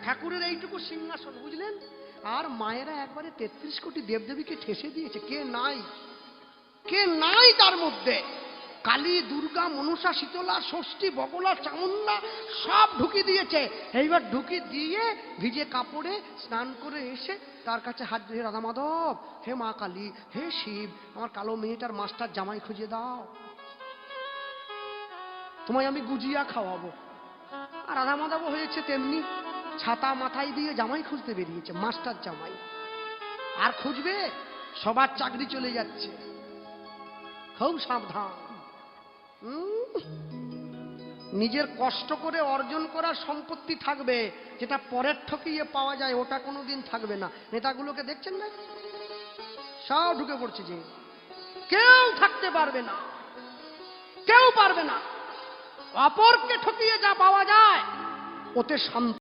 ঠাকুরের এইটুকু সিংহাসন, বুঝলেন? আর মায়েরা একবারে ৩৩ কোটি দেবদেবীকে ঠেসে দিয়েছে। কে নাই, কে নাই তার মধ্যে? কালী, দুর্গা, মনসা, শীতলা, ষষ্ঠী, বগলা, চামুন্ডা সব ঢুকিয়ে দিয়েছে। এইবার ঢুকিয়ে দিয়ে ভিজে কাপড়ে স্নান করে এসে তার কাছে হাত ধরে, রাধা মাধব, হে মা কালী, হে শিব, আমার কালো মেয়েটার মাস্টার জামাই খুঁজে দাও, তোমায় আমি গুজিয়া খাওয়াবো। আর রাধা মাধব হয়েছে তেমনি, ছাতা মাথায় দিয়ে জামাই খুঁজতে বেরিয়েছে, মাস্টার জামাই। আর খুঁজবে, সবার চাকরি চলে যাচ্ছে, খুব সাবধান। নিজের কষ্ট করে অর্জন করার সম্পত্তি থাকবে, যেটা পরের ঠকিয়ে পাওয়া যায় ওটা কোনোদিন থাকবে না। নেতাগুলোকে দেখছেন না, সব ঢুকে পড়ছে, যে কেউ থাকতে পারবে না, কেউ পারবে না। অপরকে ঠকিয়ে যা পাওয়া যায় ওতে শান্তি।